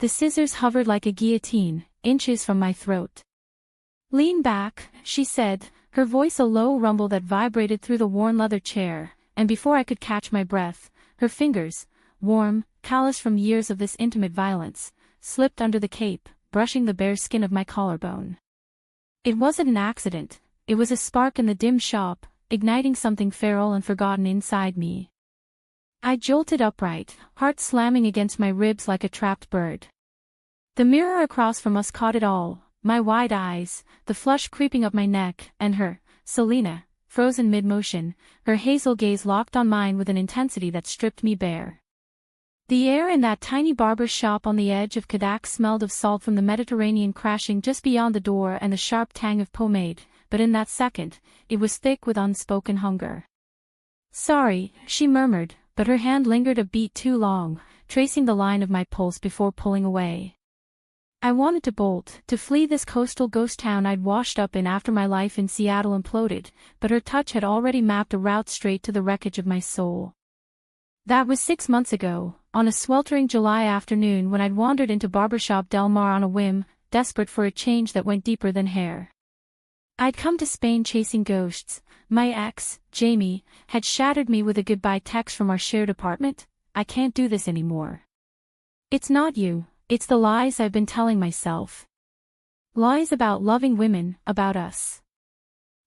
The scissors hovered like a guillotine, inches from my throat. "Lean back," she said, her voice a low rumble that vibrated through the worn leather chair, and before I could catch my breath, her fingers, warm, callous from years of this intimate violence, slipped under the cape, brushing the bare skin of my collarbone. It wasn't an accident, it was a spark in the dim shop, igniting something feral and forgotten inside me. I jolted upright, heart slamming against my ribs like a trapped bird. The mirror across from us caught it all, my wide eyes, the flush creeping up my neck, and her, Selena, frozen mid-motion, her hazel gaze locked on mine with an intensity that stripped me bare. The air in that tiny barber shop on the edge of Kadak smelled of salt from the Mediterranean crashing just beyond the door and the sharp tang of pomade, but in that second, it was thick with unspoken hunger. "Sorry," she murmured, but her hand lingered a beat too long, tracing the line of my pulse before pulling away. I wanted to bolt, to flee this coastal ghost town I'd washed up in after my life in Seattle imploded, but her touch had already mapped a route straight to the wreckage of my soul. That was 6 months ago, on a sweltering July afternoon when I'd wandered into Barbershop Del Mar on a whim, desperate for a change that went deeper than hair. I'd come to Spain chasing ghosts. My ex, Jamie, had shattered me with a goodbye text from our shared apartment. "I can't do this anymore. It's not you, it's the lies I've been telling myself. Lies about loving women, about us."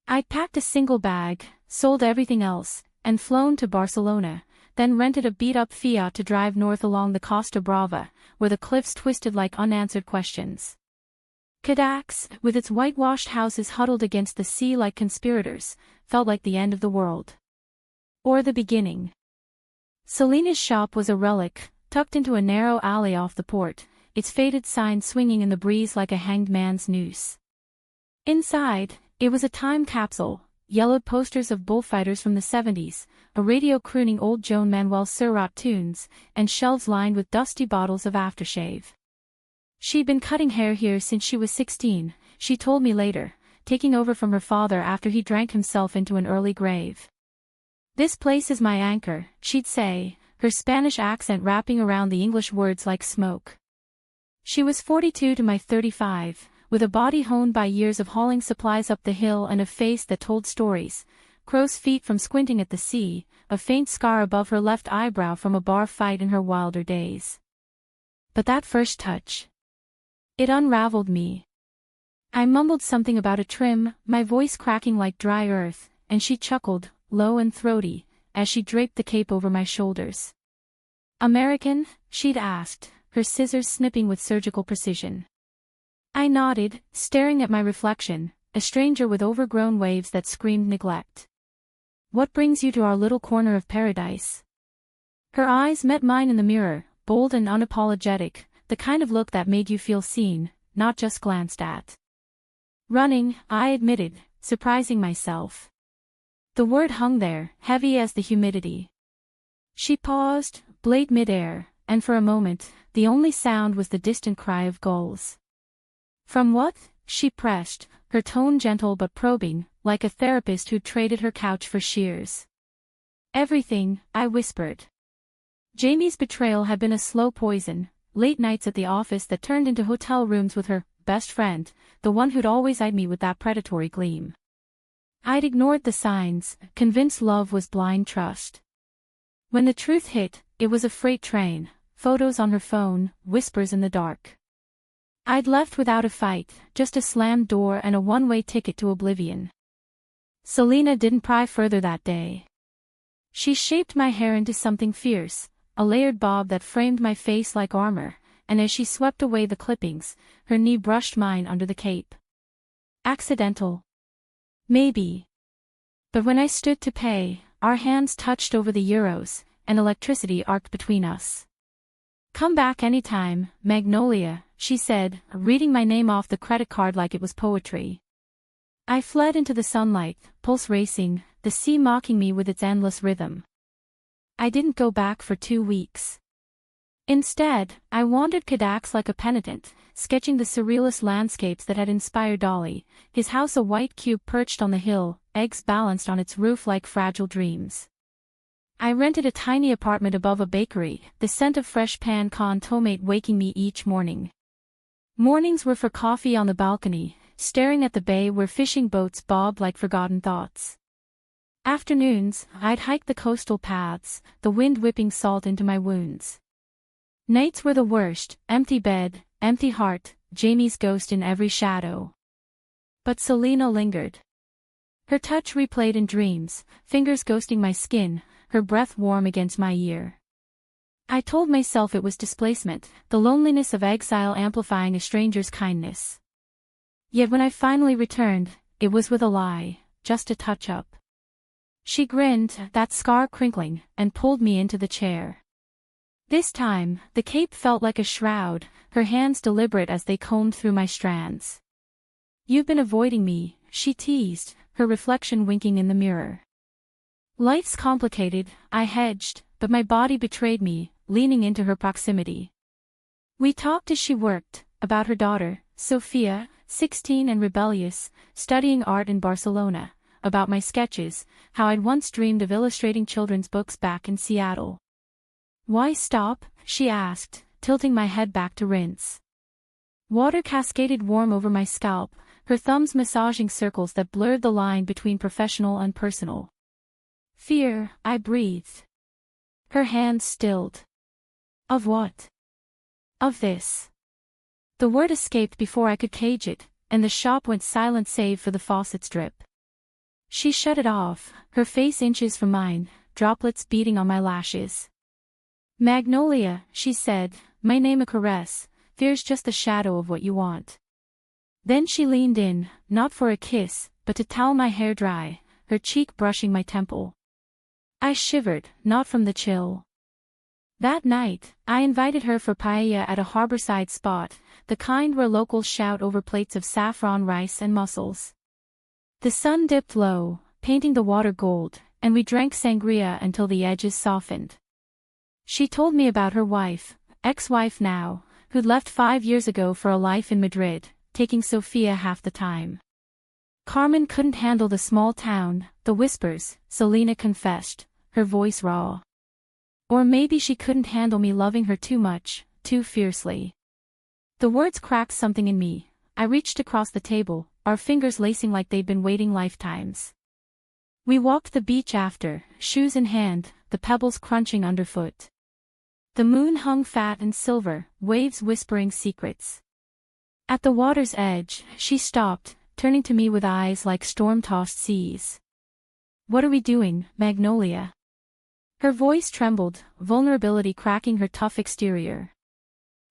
I'd packed a single bag, sold everything else, and flown to Barcelona, then rented a beat-up Fiat to drive north along the Costa Brava, where the cliffs twisted like unanswered questions. Cadix, with its whitewashed houses huddled against the sea like conspirators, felt like the end of the world. Or the beginning. Selena's shop was a relic, tucked into a narrow alley off the port, its faded sign swinging in the breeze like a hanged man's noose. Inside, it was a time capsule, yellowed posters of bullfighters from the 70s, a radio crooning old Joan Manuel Serrat tunes, and shelves lined with dusty bottles of aftershave. She'd been cutting hair here since she was 16, she told me later, taking over from her father after he drank himself into an early grave. "This place is my anchor," she'd say, her Spanish accent wrapping around the English words like smoke. She was 42 to my 35, with a body honed by years of hauling supplies up the hill and a face that told stories, crow's feet from squinting at the sea, a faint scar above her left eyebrow from a bar fight in her wilder days. But that first touch. It unraveled me. I mumbled something about a trim, my voice cracking like dry earth, and she chuckled, low and throaty, as she draped the cape over my shoulders. "American?" she'd asked, her scissors snipping with surgical precision. I nodded, staring at my reflection, a stranger with overgrown waves that screamed neglect. "What brings you to our little corner of paradise?" Her eyes met mine in the mirror, bold and unapologetic, the kind of look that made you feel seen, not just glanced at. "Running," I admitted, surprising myself. The word hung there, heavy as the humidity. She paused, blade mid-air, and for a moment, the only sound was the distant cry of gulls. "From what?" she pressed, her tone gentle but probing, like a therapist who'd traded her couch for shears. "Everything," I whispered. Jamie's betrayal had been a slow poison, late nights at the office that turned into hotel rooms with her best friend, the one who'd always eyed me with that predatory gleam. I'd ignored the signs, convinced love was blind trust. When the truth hit, it was a freight train, photos on her phone, whispers in the dark. I'd left without a fight, just a slammed door and a one-way ticket to oblivion. Selena didn't pry further that day. She shaped my hair into something fierce, a layered bob that framed my face like armor, and as she swept away the clippings, her knee brushed mine under the cape. Accidental? Maybe. But when I stood to pay, our hands touched over the euros, and electricity arced between us. "Come back anytime, Magnolia," she said, reading my name off the credit card like it was poetry. I fled into the sunlight, pulse racing, the sea mocking me with its endless rhythm. I didn't go back for 2 weeks. Instead, I wandered Cadix like a penitent, sketching the surrealist landscapes that had inspired Dolly, his house a white cube perched on the hill, eggs balanced on its roof like fragile dreams. I rented a tiny apartment above a bakery, the scent of fresh pan con tomate waking me each morning. Mornings were for coffee on the balcony, staring at the bay where fishing boats bobbed like forgotten thoughts. Afternoons, I'd hike the coastal paths, the wind whipping salt into my wounds. Nights were the worst, empty bed, empty heart, Jamie's ghost in every shadow. But Selena lingered. Her touch replayed in dreams, fingers ghosting my skin, her breath warm against my ear. I told myself it was displacement, the loneliness of exile amplifying a stranger's kindness. Yet when I finally returned, it was with a lie, just a touch-up. She grinned, that scar crinkling, and pulled me into the chair. This time, the cape felt like a shroud, her hands deliberate as they combed through my strands. "You've been avoiding me," she teased, her reflection winking in the mirror. "Life's complicated," I hedged, but my body betrayed me, leaning into her proximity. We talked as she worked, about her daughter, Sophia, 16 and rebellious, studying art in Barcelona, about my sketches, how I'd once dreamed of illustrating children's books back in Seattle. "Why stop?" she asked, tilting my head back to rinse. Water cascaded warm over my scalp, her thumbs massaging circles that blurred the line between professional and personal. "Fear," I breathed. Her hands stilled. "Of what?" "Of this." The word escaped before I could cage it, and the shop went silent save for the faucet's drip. She shut it off, her face inches from mine, droplets beating on my lashes. "Magnolia," she said, my name a caress, "fear's just the shadow of what you want." Then she leaned in, not for a kiss, but to towel my hair dry, her cheek brushing my temple. I shivered, not from the chill. That night, I invited her for paella at a harborside spot, the kind where locals shout over plates of saffron rice and mussels. The sun dipped low, painting the water gold, and we drank sangria until the edges softened. She told me about her wife, ex-wife now, who'd left 5 years ago for a life in Madrid, taking Sophia half the time. Carmen couldn't handle the small town, the whispers, Selena confessed, her voice raw. Or maybe she couldn't handle me loving her too much, too fiercely. The words cracked something in me. I reached across the table, our fingers lacing like they'd been waiting lifetimes. We walked the beach after, shoes in hand, the pebbles crunching underfoot. The moon hung fat and silver, waves whispering secrets. At the water's edge, she stopped, turning to me with eyes like storm-tossed seas. "What are we doing, Magnolia?" Her voice trembled, vulnerability cracking her tough exterior.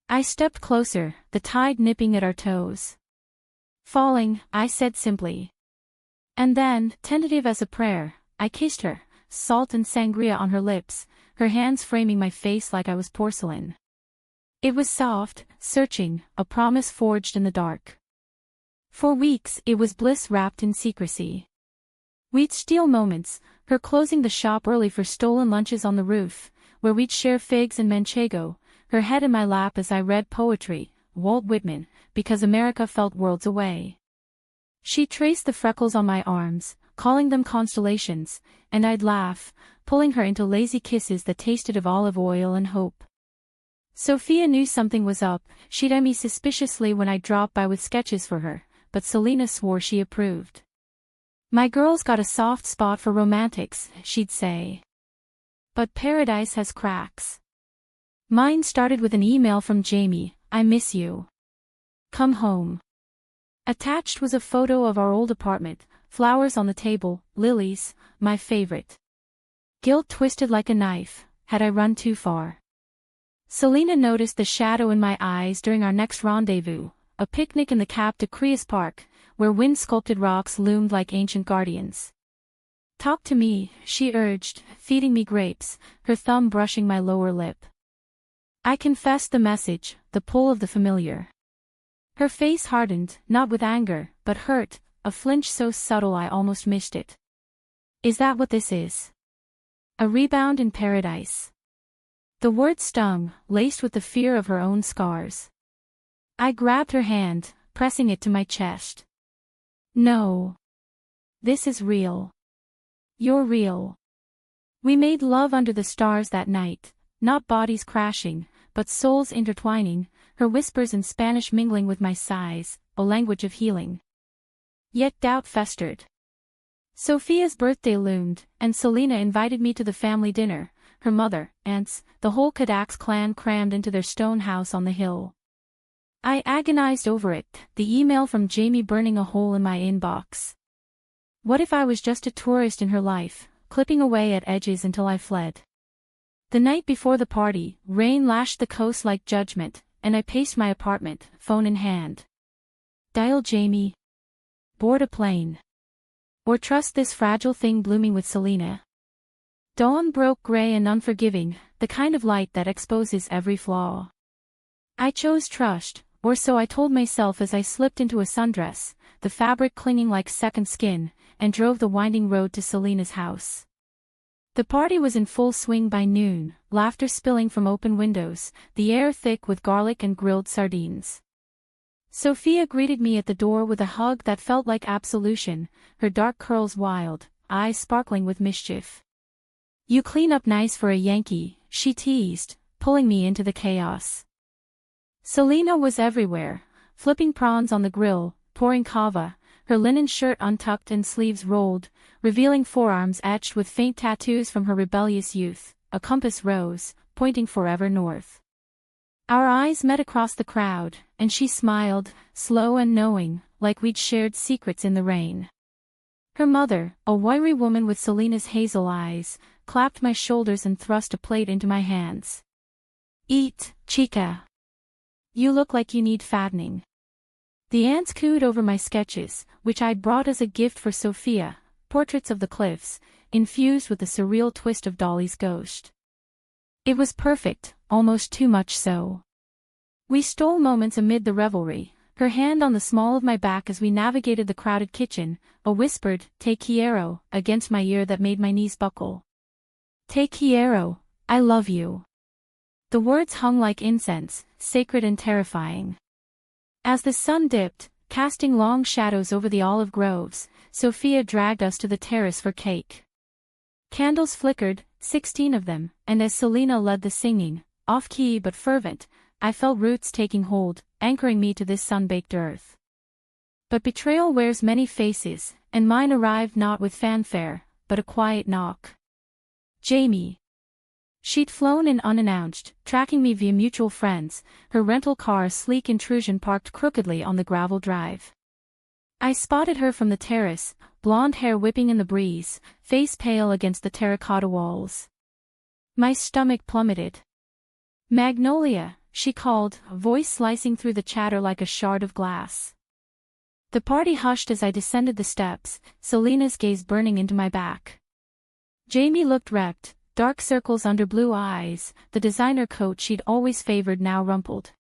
I stepped closer, the tide nipping at our toes. "Falling," I said simply. And then, tentative as a prayer, I kissed her, salt and sangria on her lips, her hands framing my face like I was porcelain. It was soft, searching, a promise forged in the dark. For weeks, it was bliss wrapped in secrecy. We'd steal moments, her closing the shop early for stolen lunches on the roof, where we'd share figs and manchego, her head in my lap as I read poetry, Walt Whitman, because America felt worlds away. She traced the freckles on my arms, calling them constellations, and I'd laugh, pulling her into lazy kisses that tasted of olive oil and hope. Sophia knew something was up, she'd eye me suspiciously when I dropped by with sketches for her, but Selena swore she approved. "My girl's got a soft spot for romantics," she'd say. "But paradise has cracks." Mine started with an email from Jamie, "I miss you. Come home." Attached was a photo of our old apartment, flowers on the table, lilies, my favorite. Guilt twisted like a knife, had I run too far? Selena noticed the shadow in my eyes during our next rendezvous, a picnic in the Cap de Creus Park, where wind-sculpted rocks loomed like ancient guardians. "Talk to me," she urged, feeding me grapes, her thumb brushing my lower lip. I confessed the message, the pull of the familiar. Her face hardened, not with anger, but hurt, a flinch so subtle I almost missed it. "Is that what this is? A rebound in paradise?" The word stung, laced with the fear of her own scars. I grabbed her hand, pressing it to my chest. "No. This is real. You're real. We made love under the stars that night, not bodies crashing, but souls intertwining, her whispers in Spanish mingling with my sighs, a language of healing. Yet doubt festered. Sophia's birthday loomed, and Selena invited me to the family dinner, her mother, aunts, the whole Kadax clan crammed into their stone house on the hill. I agonized over it, the email from Jamie burning a hole in my inbox. What if I was just a tourist in her life, clipping away at edges until I fled? The night before the party, rain lashed the coast like judgment, and I paced my apartment, phone in hand. Dial Jamie. Board a plane. Or trust this fragile thing blooming with Selena. Dawn broke gray and unforgiving, the kind of light that exposes every flaw. I chose trust, or so I told myself as I slipped into a sundress, the fabric clinging like second skin, and drove the winding road to Selena's house. The party was in full swing by noon, laughter spilling from open windows, the air thick with garlic and grilled sardines. Sophia greeted me at the door with a hug that felt like absolution, her dark curls wild, eyes sparkling with mischief. You clean up nice for a Yankee, she teased, pulling me into the chaos. Selena was everywhere, flipping prawns on the grill, pouring kava, her linen shirt untucked and sleeves rolled, revealing forearms etched with faint tattoos from her rebellious youth, a compass rose, pointing forever north. Our eyes met across the crowd, and she smiled, slow and knowing, like we'd shared secrets in the rain. Her mother, a wiry woman with Selena's hazel eyes, clapped my shoulders and thrust a plate into my hands. Eat, chica. You look like you need fattening. The aunts cooed over my sketches, which I'd brought as a gift for Sophia, portraits of the cliffs, infused with the surreal twist of Dolly's ghost. It was perfect, almost too much so. We stole moments amid the revelry, her hand on the small of my back as we navigated the crowded kitchen, a whispered, "Te quiero," against my ear that made my knees buckle. Te quiero, I love you. The words hung like incense, sacred and terrifying. As the sun dipped, casting long shadows over the olive groves, Sophia dragged us to the terrace for cake. Candles flickered, 16 of them, and as Selena led the singing, off-key but fervent, I felt roots taking hold, anchoring me to this sun-baked earth. But betrayal wears many faces, and mine arrived not with fanfare, but a quiet knock. Jamie. She'd flown in unannounced, tracking me via mutual friends, her rental car a sleek intrusion parked crookedly on the gravel drive. I spotted her from the terrace, blonde hair whipping in the breeze, face pale against the terracotta walls. My stomach plummeted. Magnolia, she called, a voice slicing through the chatter like a shard of glass. The party hushed as I descended the steps, Selena's gaze burning into my back. Jamie looked wrecked, dark circles under blue eyes, the designer coat she'd always favored now rumpled.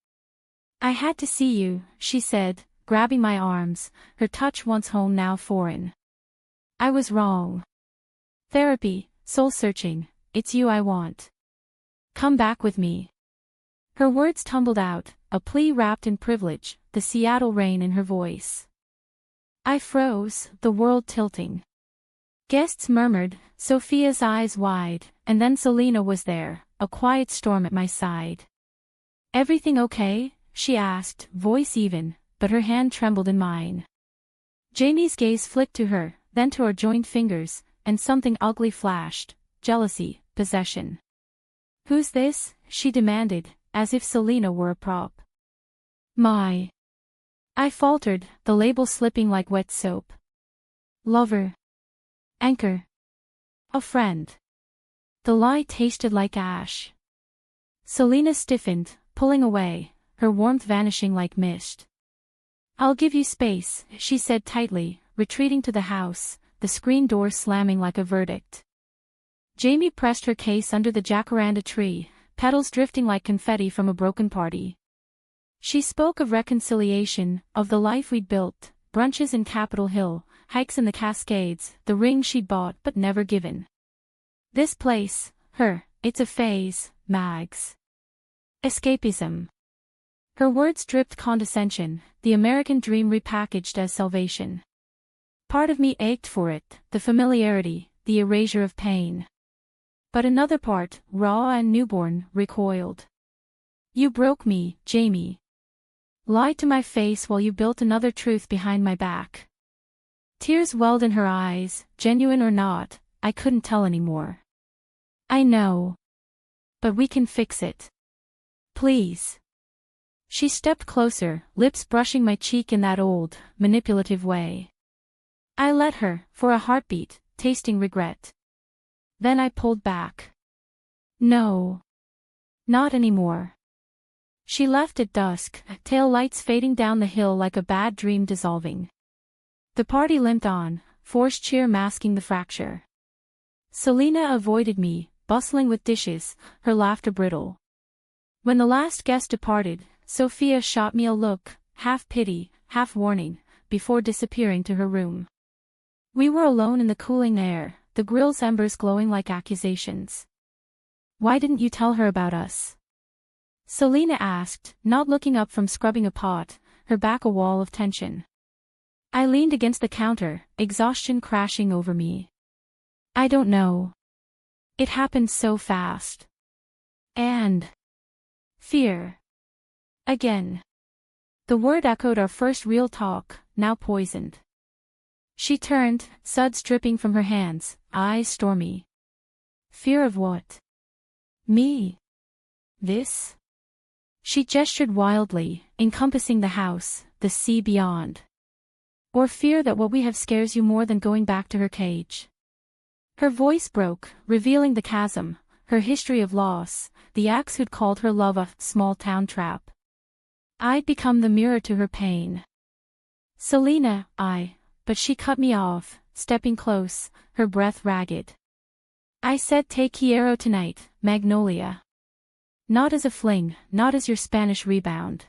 I had to see you, she said, grabbing my arms, her touch once home now foreign. I was wrong. Therapy, soul-searching, it's you I want. Come back with me. Her words tumbled out, a plea wrapped in privilege, the Seattle rain in her voice. I froze, the world tilting. Guests murmured, Sophia's eyes wide, and then Selena was there, a quiet storm at my side. Everything okay? She asked, voice even, but her hand trembled in mine. Jamie's gaze flicked to her, then to our joined fingers, and something ugly flashed, jealousy, possession. Who's this? She demanded, as if Selena were a prop. My. I faltered, the label slipping like wet soap. Lover. Anchor. A friend. The lie tasted like ash. Selena stiffened, pulling away, her warmth vanishing like mist. I'll give you space, she said tightly, retreating to the house, the screen door slamming like a verdict. Jamie pressed her case under the jacaranda tree, petals drifting like confetti from a broken party. She spoke of reconciliation, of the life we'd built, brunches in Capitol Hill, hikes in the Cascades, the ring she'd bought but never given. This place, it's a phase, Mags. Escapism. Her words dripped condescension, the American dream repackaged as salvation. Part of me ached for it, the familiarity, the erasure of pain. But another part, raw and newborn, recoiled. You broke me, Jamie. Lied to my face while you built another truth behind my back. Tears welled in her eyes, genuine or not, I couldn't tell anymore. I know. But we can fix it. Please. She stepped closer, lips brushing my cheek in that old, manipulative way. I let her, for a heartbeat, tasting regret. Then I pulled back. No. Not anymore. She left at dusk, tail lights fading down the hill like a bad dream dissolving. The party limped on, forced cheer masking the fracture. Selena avoided me, bustling with dishes, her laughter brittle. When the last guest departed, Sophia shot me a look, half pity, half warning, before disappearing to her room. We were alone in the cooling air, the grill's embers glowing like accusations. Why didn't you tell her about us? Selena asked, not looking up from scrubbing a pot, her back a wall of tension. I leaned against the counter, exhaustion crashing over me. I don't know. It happened so fast. And fear. Again. The word echoed our first real talk, now poisoned. She turned, suds dripping from her hands, eyes stormy. Fear of what? Me? This? She gestured wildly, encompassing the house, the sea beyond. Or fear that what we have scares you more than going back to her cage. Her voice broke, revealing the chasm, her history of loss, the ex who'd called her love a small-town trap. I'd become the mirror to her pain. Selena, but she cut me off, stepping close, her breath ragged. I said te quiero tonight, Magnolia. Not as a fling, not as your Spanish rebound.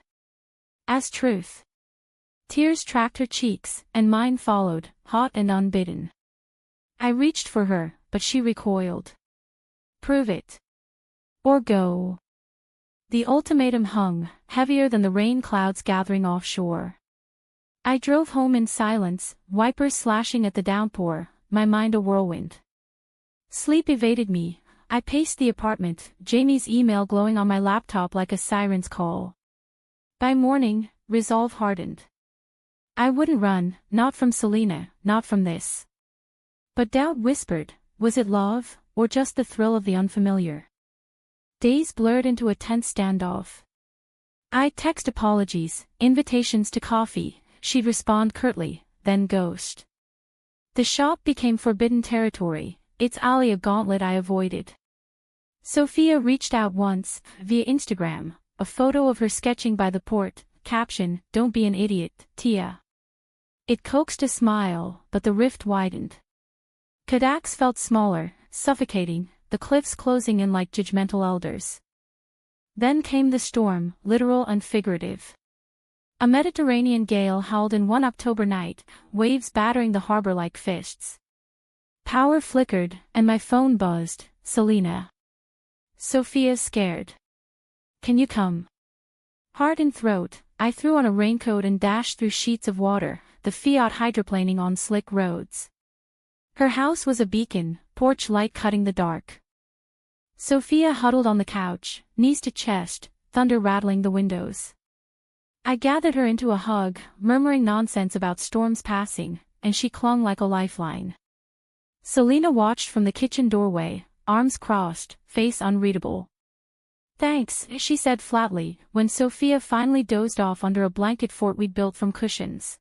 As truth. Tears tracked her cheeks, and mine followed, hot and unbidden. I reached for her, but she recoiled. Prove it. Or go. The ultimatum hung, heavier than the rain clouds gathering offshore. I drove home in silence, wipers slashing at the downpour, my mind a whirlwind. Sleep evaded me. I paced the apartment, Jamie's email glowing on my laptop like a siren's call. By morning, resolve hardened. I wouldn't run, not from Selena, not from this. But doubt whispered, was it love, or just the thrill of the unfamiliar? Days blurred into a tense standoff. I'd text apologies, invitations to coffee, she'd respond curtly, then ghost. The shop became forbidden territory, its alley a gauntlet I avoided. Sophia reached out once, via Instagram, a photo of her sketching by the port, caption, "Don't be an idiot, Tia." It coaxed a smile, but the rift widened. Kadax felt smaller, suffocating, the cliffs closing in like judgmental elders. Then came the storm, literal and figurative. A Mediterranean gale howled in one October night, waves battering the harbor like fists. Power flickered, and my phone buzzed, Selena. Sophia scared. Can you come? Heart in throat, I threw on a raincoat and dashed through sheets of water, the Fiat hydroplaning on slick roads. Her house was a beacon, porch light cutting the dark. Sophia huddled on the couch, knees to chest, thunder rattling the windows. I gathered her into a hug, murmuring nonsense about storms passing, and she clung like a lifeline. Selena watched from the kitchen doorway, arms crossed, face unreadable. Thanks, she said flatly, when Sophia finally dozed off under a blanket fort we'd built from cushions.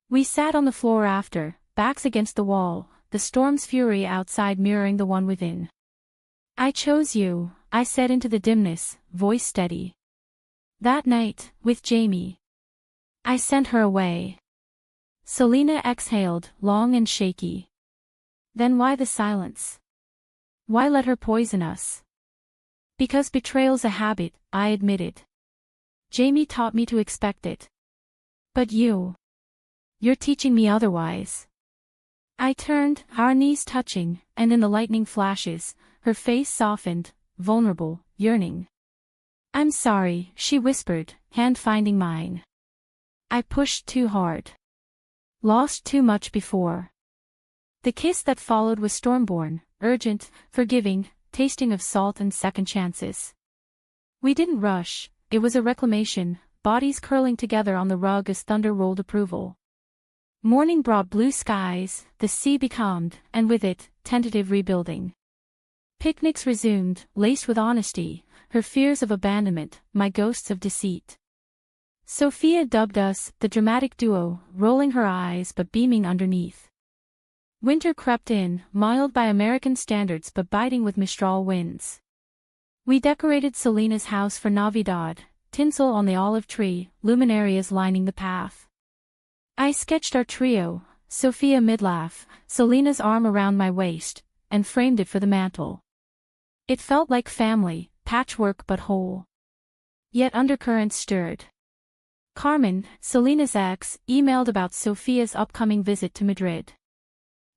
We sat on the floor after, backs against the wall, the storm's fury outside mirroring the one within. I chose you, I said into the dimness, voice steady. That night, with Jamie. I sent her away. Selena exhaled, long and shaky. Then why the silence? Why let her poison us? Because betrayal's a habit, I admitted. Jamie taught me to expect it. But you're teaching me otherwise. I turned, our knees touching, and in the lightning flashes, her face softened, vulnerable, yearning. I'm sorry, she whispered, hand finding mine. I pushed too hard. Lost too much before. The kiss that followed was stormborn, urgent, forgiving, tasting of salt and second chances. We didn't rush, it was a reclamation, bodies curling together on the rug as thunder rolled approval. Morning brought blue skies, the sea becalmed, and with it, tentative rebuilding. Picnics resumed, laced with honesty, her fears of abandonment, my ghosts of deceit. Sophia dubbed us, the dramatic duo, rolling her eyes but beaming underneath. Winter crept in, mild by American standards but biting with Mistral winds. We decorated Selena's house for Navidad, tinsel on the olive tree, luminarias lining the path. I sketched our trio, Sophia mid-laugh, Selena's arm around my waist, and framed it for the mantel. It felt like family, patchwork but whole. Yet undercurrents stirred. Carmen, Selena's ex, emailed about Sophia's upcoming visit to Madrid.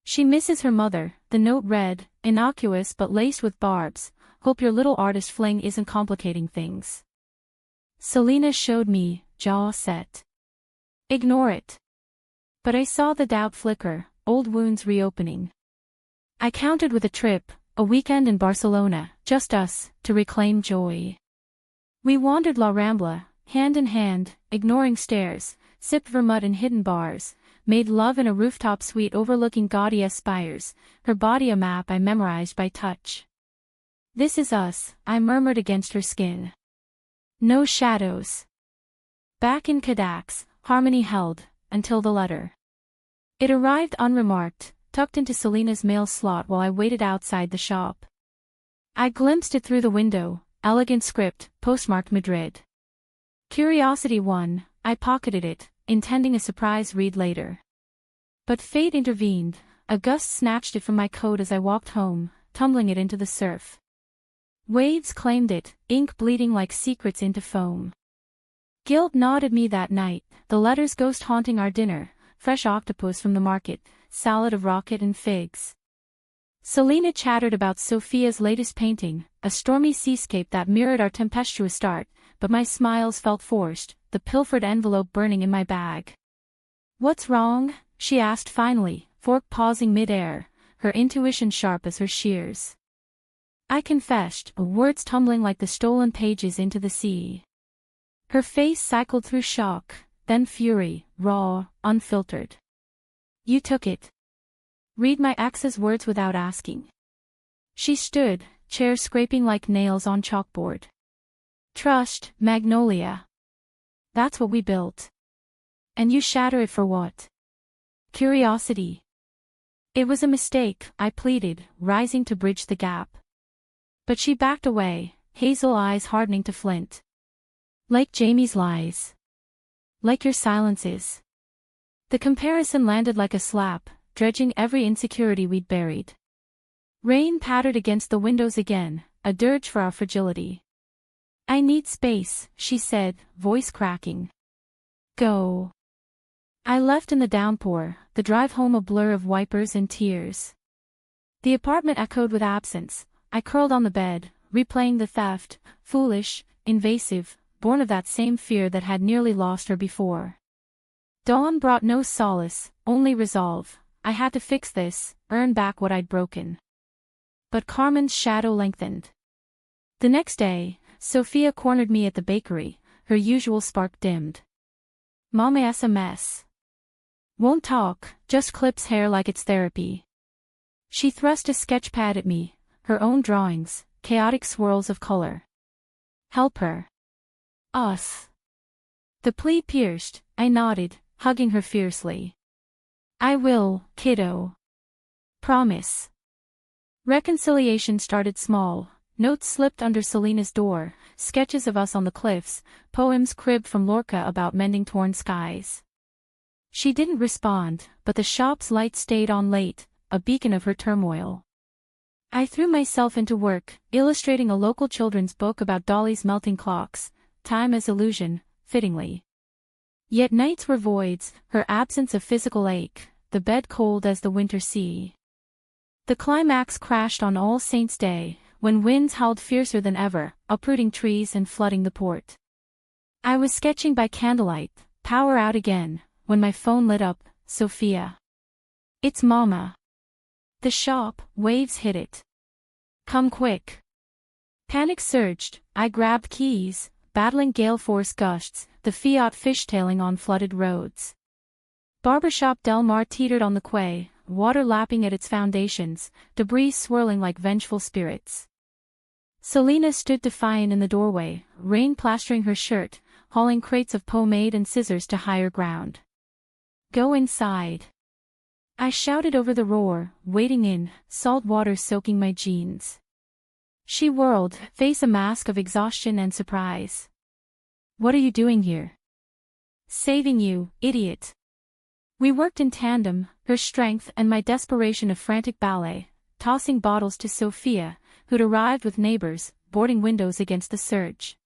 She misses her mother, the note read, innocuous but laced with barbs, hope your little artist fling isn't complicating things. Selena showed me, jaw set. Ignore it. But I saw the doubt flicker, old wounds reopening. I counted with a trip, a weekend in Barcelona, just us, to reclaim joy. We wandered La Rambla, hand in hand, ignoring stares, sipped vermouth in hidden bars, made love in a rooftop suite overlooking gaudy spires, her body a map I memorized by touch. This is us, I murmured against her skin. No shadows. Back in Cadax, harmony held, until the letter. It arrived unremarked, tucked into Selena's mail slot while I waited outside the shop. I glimpsed it through the window, elegant script, postmarked Madrid. Curiosity won, I pocketed it, intending a surprise read later. But fate intervened, a gust snatched it from my coat as I walked home, tumbling it into the surf. Waves claimed it, ink bleeding like secrets into foam. Guilt gnawed at me that night, the letter's ghost haunting our dinner, fresh octopus from the market, salad of rocket and figs. Selena chattered about Sophia's latest painting, a stormy seascape that mirrored our tempestuous start, but my smiles felt forced, the pilfered envelope burning in my bag. What's wrong? She asked finally, fork pausing mid-air, her intuition sharp as her shears. I confessed, words tumbling like the stolen pages into the sea. Her face cycled through shock, then fury, raw, unfiltered. You took it. Read my ex's words without asking. She stood, chair scraping like nails on chalkboard. Trust, Magnolia. That's what we built. And you shatter it for what? Curiosity. It was a mistake, I pleaded, rising to bridge the gap. But she backed away, hazel eyes hardening to flint. Like Jamie's lies. Like your silences. The comparison landed like a slap, dredging every insecurity we'd buried. Rain pattered against the windows again, a dirge for our fragility. I need space, she said, voice cracking. Go. I left in the downpour, the drive home a blur of wipers and tears. The apartment echoed with absence. I curled on the bed, replaying the theft, foolish, invasive, born of that same fear that had nearly lost her before. Dawn brought no solace, only resolve. I had to fix this, earn back what I'd broken. But Carmen's shadow lengthened. The next day, Sophia cornered me at the bakery, her usual spark dimmed. Mama's a mess. Won't talk, just clips hair like it's therapy. She thrust a sketch pad at me, her own drawings, chaotic swirls of color. Help her. Us. The plea pierced, I nodded, hugging her fiercely. I will, kiddo. Promise. Reconciliation started small, notes slipped under Selena's door, sketches of us on the cliffs, poems cribbed from Lorca about mending torn skies. She didn't respond, but the shop's light stayed on late, a beacon of her turmoil. I threw myself into work, illustrating a local children's book about Dolly's melting clocks, time as illusion, fittingly. Yet nights were voids, her absence a physical ache, the bed cold as the winter sea. The climax crashed on All Saints' Day, when winds howled fiercer than ever, uprooting trees and flooding the port. I was sketching by candlelight, power out again, when my phone lit up, Sophia. It's Mama. The shop, waves hit it. Come quick. Panic surged, I grabbed keys, battling gale force gusts, the Fiat fishtailing on flooded roads. Barbershop Del Mar teetered on the quay, water lapping at its foundations, debris swirling like vengeful spirits. Selena stood defiant in the doorway, rain plastering her shirt, hauling crates of pomade and scissors to higher ground. Go inside. I shouted over the roar, wading in, salt water soaking my jeans. She whirled, face a mask of exhaustion and surprise. What are you doing here? Saving you, idiot. We worked in tandem, her strength and my desperation of frantic ballet, tossing bottles to Sophia, who'd arrived with neighbors, boarding windows against the surge.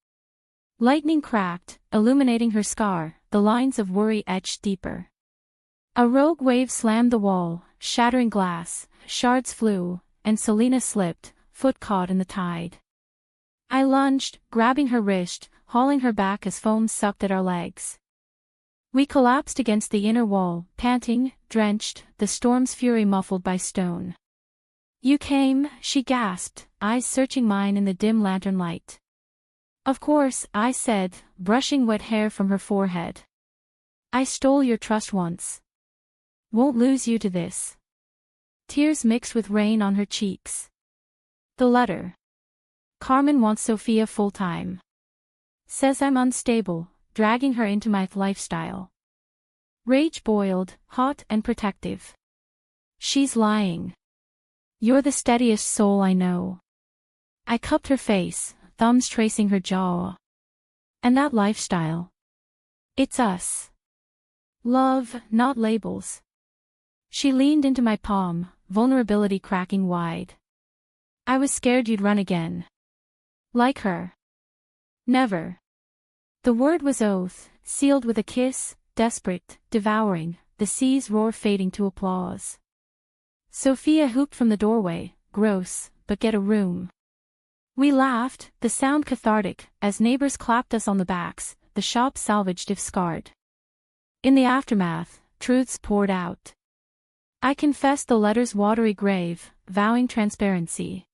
Lightning cracked, illuminating her scar, the lines of worry etched deeper. A rogue wave slammed the wall, shattering glass, shards flew, and Selena slipped, foot caught in the tide. I lunged, grabbing her wrist, hauling her back as foam sucked at our legs. We collapsed against the inner wall, panting, drenched, the storm's fury muffled by stone. You came, she gasped, eyes searching mine in the dim lantern light. Of course, I said, brushing wet hair from her forehead. I stole your trust once. Won't lose you to this. Tears mixed with rain on her cheeks. The letter. Carmen wants Sophia full-time. Says I'm unstable, dragging her into my lifestyle. Rage boiled, hot and protective. She's lying. You're the steadiest soul I know. I cupped her face, thumbs tracing her jaw. And that lifestyle. It's us. Love, not labels. She leaned into my palm, vulnerability cracking wide. I was scared you'd run again. Like her. Never. The word was oath, sealed with a kiss, desperate, devouring, the sea's roar fading to applause. Sophia hooped from the doorway, gross, but get a room. We laughed, the sound cathartic, as neighbors clapped us on the backs, the shop salvaged if scarred. In the aftermath, truths poured out. I confessed the letter's watery grave, vowing transparency.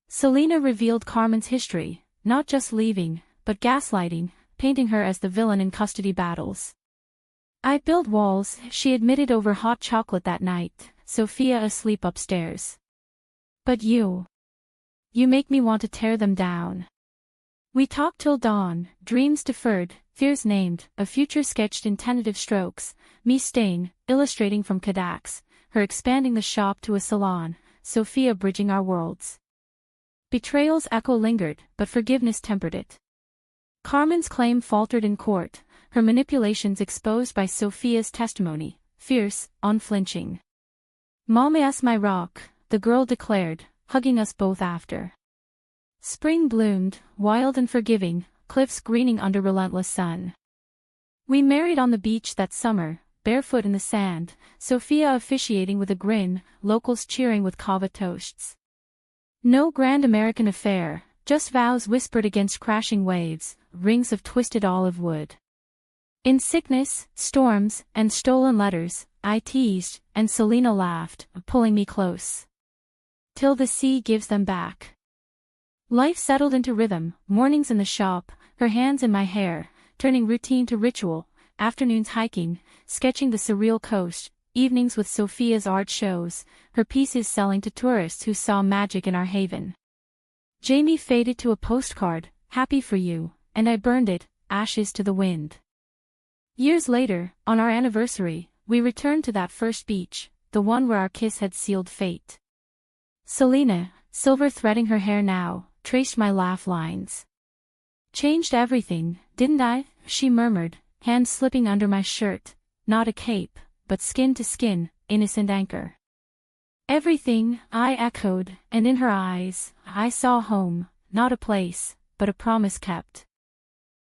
Selena revealed Carmen's history, not just leaving, but gaslighting, painting her as the villain in custody battles. I built walls, she admitted over hot chocolate that night, Sophia asleep upstairs. But you make me want to tear them down. We talked till dawn, dreams deferred, fears named, a future sketched in tentative strokes, me staying, illustrating from Kodaks, her expanding the shop to a salon, Sophia bridging our worlds. Betrayal's echo lingered, but forgiveness tempered it. Carmen's claim faltered in court, her manipulations exposed by Sophia's testimony, fierce, unflinching. Mameas my rock, the girl declared, hugging us both after. Spring bloomed, wild and forgiving, cliffs greening under relentless sun. We married on the beach that summer, barefoot in the sand, Sophia officiating with a grin, locals cheering with kava toasts. No grand American affair, just vows whispered against crashing waves, rings of twisted olive wood. In sickness, storms, and stolen letters, I teased, and Selena laughed, pulling me close. Till the sea gives them back. Life settled into rhythm, mornings in the shop, her hands in my hair, turning routine to ritual, afternoons hiking, sketching the surreal coast, evenings with Sophia's art shows, her pieces selling to tourists who saw magic in our haven. Jamie faded to a postcard, happy for you, and I burned it, ashes to the wind. Years later, on our anniversary, we returned to that first beach, the one where our kiss had sealed fate. Selena, silver threading her hair now, traced my laugh lines. Changed everything, didn't I? She murmured, hands slipping under my shirt, not a cape, but skin to skin, innocent anchor. Everything, I echoed, and in her eyes, I saw home, not a place, but a promise kept.